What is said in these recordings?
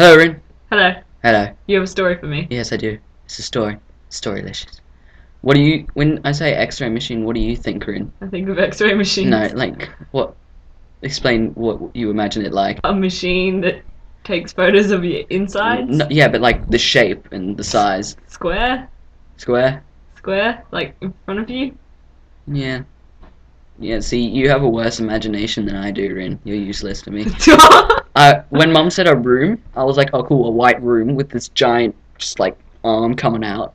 Hello, Rin. Hello. Hello. You have a story for me? Yes, I do. It's a story. Storylicious. What do you, when I say X-ray machine, what do you think, Rin? I think of X-ray machines. No, like, what? Explain what you imagine it like. A machine that takes photos of your insides? No, yeah, but like the shape and the size. Square? Square? Square? Like in front of you? Yeah. Yeah, see, you have a worse imagination than I do, Rin. You're useless to me. When Mum said a room, I was like, oh cool, a white room with this giant, just like, arm coming out.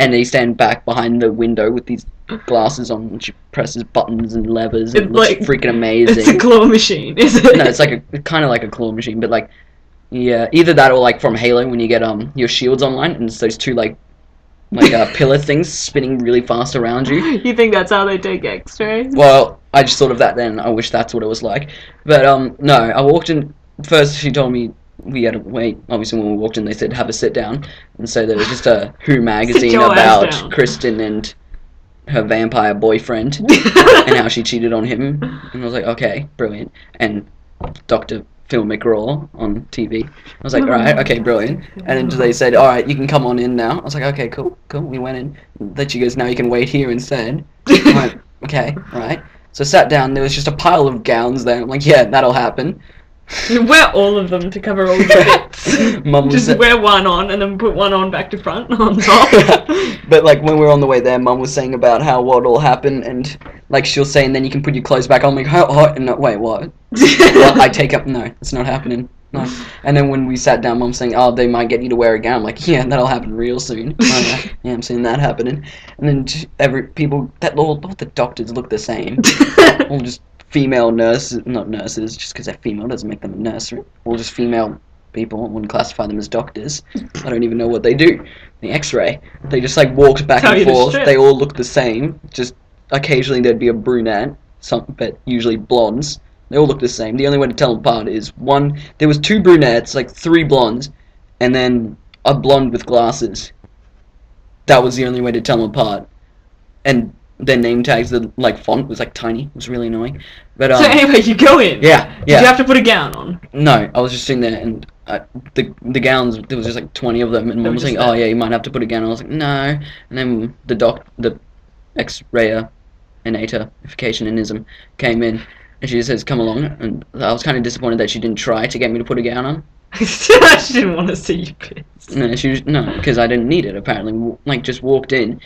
And they stand back behind the window with these glasses on, and she presses buttons and levers, and it looks freaking amazing. It's a claw machine, is it? No, it's like kind of like a claw machine, but like, yeah, either that or like from Halo when you get your shields online, and it's those two like pillar things spinning really fast around you. You think that's how they take X-rays? Well, I just thought of that then. I wish that's what it was like. But no, I walked in. First, she told me we had to wait. Obviously, when we walked in, they said have a sit down, and so there was just a Who magazine about Kristen and her vampire boyfriend and how she cheated on him. And I was like, okay, brilliant. And Dr. Phil McGraw on TV. I was like, alright, okay, brilliant. And then they said, alright, you can come on in now. I was like, okay, cool. We went in. Then she goes, now you can wait here instead. I went, okay, right. So I sat down, there was just a pile of gowns there. I'm like, yeah, that'll happen. You wear all of them to cover all the bits. Just wear one on and then put one on back to front on top. But like when we were on the way there, Mum was saying about how what'll happen, and like she'll say, and then you can put your clothes back on. I'm like, oh, no, wait, what? Well, I take up, no, it's not happening. No. And then when we sat down, Mum's saying, oh, they might get you to wear a gown. I'm like, yeah, that'll happen real soon. Oh, yeah, I'm seeing that happening. And then all the doctors look the same. All just female nurses, not nurses, just because they're female doesn't make them a nurse. All just female people. I wouldn't classify them as doctors. I don't even know what they do. The X-ray. They just like walked back and forth. They all look the same. Just occasionally there'd be a brunette, but usually blondes. They all look the same. The only way to tell them apart is there was two brunettes, like three blondes, and then a blonde with glasses. That was the only way to tell them apart. And their name tags, the like font was like tiny. It was really annoying. But so anyway, you go in. Yeah. Did you have to put a gown on? No, I was just sitting there, and the gowns, there was just like 20 of them, and Mum was saying, oh yeah, you might have to put a gown on. I was like, no. And then the X-rayer enatificationism came in, and she just says, come along, and I was kind of disappointed that she didn't try to get me to put a gown on. She didn't want to see you pissed. No, because I didn't need it, apparently. Like, just walked in, and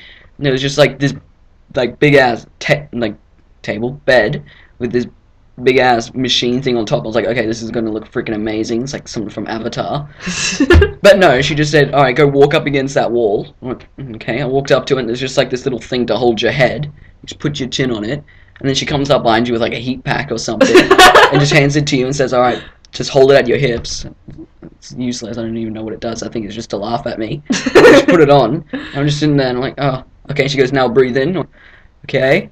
there was just like this like big ass bed with this big ass machine thing on top. I was like, okay, this is gonna look freaking amazing. It's like someone from Avatar. But no, she just said, alright, go walk up against that wall. I'm like, okay, I walked up to it, and there's just like this little thing to hold your head. You just put your chin on it, and then she comes up behind you with like a heat pack or something and just hands it to you and says, alright, just hold it at your hips. It's useless. I don't even know what it does. I think it's just to laugh at me. Just put it on. I'm just sitting there and I'm like, oh, okay. She goes, now breathe in. Okay.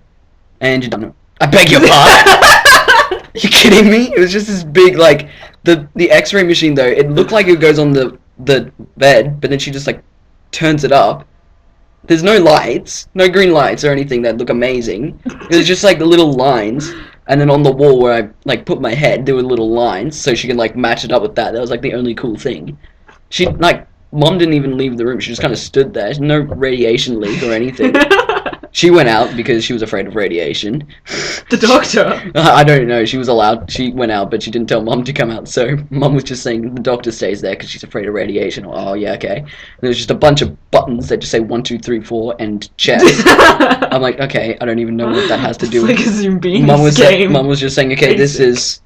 And you're done. I beg your pardon. You kidding me? It was just this big, like, the X-ray machine though, it looked like it goes on the bed, but then she just like turns it up. There's no lights, no green lights or anything that look amazing. It was just like the little lines. And then on the wall where I like put my head, there were little lines, so she could like match it up with that. That was like the only cool thing. She like Mom didn't even leave the room. She just kind of stood there. No radiation leak or anything. She went out because she was afraid of radiation. The doctor? I don't know. She was allowed. She went out, but she didn't tell Mum to come out. So Mum was just saying the doctor stays there because she's afraid of radiation. Oh yeah, okay. And there's just a bunch of buttons that just say 1, 2, 3, 4 and chest. I'm like, okay, I don't even know what that has to do with. It's like a Zoom beam game. Mum was just saying, okay, this is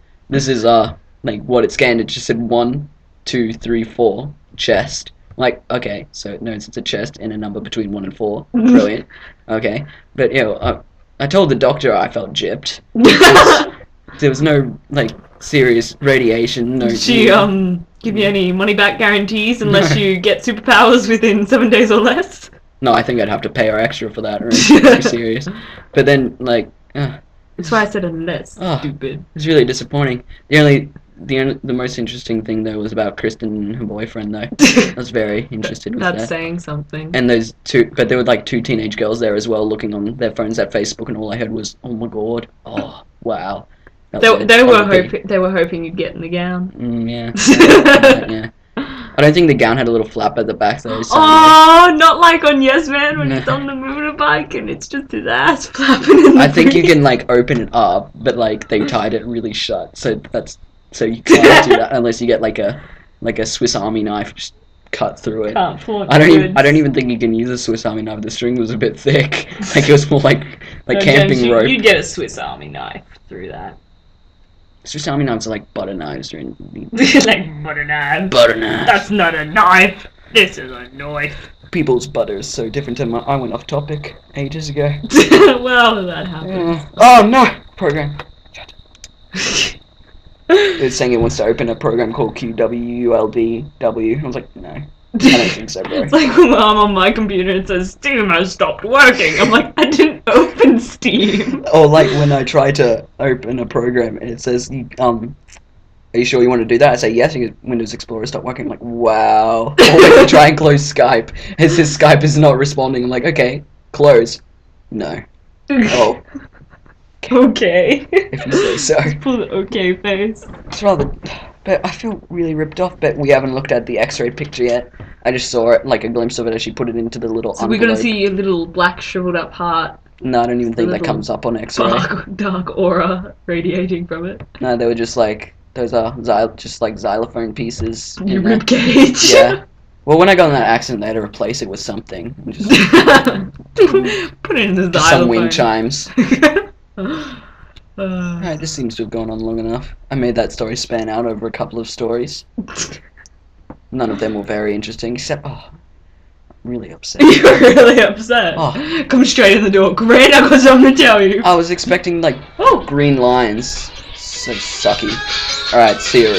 like what it scanned. It just said 1, 2, 3, 4 chest. Like, okay, so it knows it's a chest and a number between 1 and 4. Brilliant. Okay. But, I told the doctor I felt gypped. There was no, like, serious radiation. No. Did she, give you any money-back guarantees unless you get superpowers within 7 days or less? No, I think I'd have to pay her extra for that, or anything too serious. But then, like... That's why I said unless. Stupid. It's really disappointing. The most interesting thing though was about Kristen and her boyfriend though. I was very interested with that. That's saying something. And those two, but there were like two teenage girls there as well looking on their phones at Facebook, and all I heard was, oh my god, oh wow. That They, was it. they were On repeat. hoping they were hoping you'd get in the gown. Yeah. I don't think the gown had a little flap at the back though. So Oh, not like on Yes Man when No. he's on the motorbike and it's just his ass flapping in the I think you breeze. can like open it up, but like they tied it really shut, so you can't do that unless you get like a Swiss Army knife just cut through it. Can't flaunt I goods. don't even think you can use a Swiss Army knife. The string was a bit thick. Like it was more like No, camping James, rope. you'd get a Swiss Army knife through that. Swiss Army knives are like butter knives. Or Like butter knife. butter knives. That's not a knife. This is a knife. People's butter is so different to mine. I went off topic ages ago. Well, that happens. Oh no! Program. It's saying it wants to open a program called QWULDW. I was like, no. I don't think so, bro. It's like when I'm on my computer and it says Steam has stopped working. I'm like, I didn't open Steam. Or like when I try to open a program and it says, are you sure you want to do that? I say yes, and Windows Explorer stopped working. I'm like, wow. Or when I try and close Skype, it says Skype is not responding. I'm like, okay, close. No. Oh. Okay. If you say so. Just pull the okay face. It's rather... But I feel really ripped off, but we haven't looked at the x-ray picture yet. I just saw it, like a glimpse of it as she put it into the little So envelope. we're gonna see your little black shriveled up heart. No, I don't even think that little comes up on x-ray. Dark aura radiating from it. No, they were just like... Those are just like xylophone pieces. Your in there. rib cage. Yeah. Well, when I got in that accident, they had to replace it with something. Just Put it in the xylophone. some wind chimes. Uh, Alright, this seems to have gone on long enough. I made that story span out over a couple of stories. None of them were very interesting, except... Oh, I'm really upset. You're really upset. Oh. Come straight in the door. Great, I got something to tell you. I was expecting, like, Oh. green lines. So sucky. Alright, see you.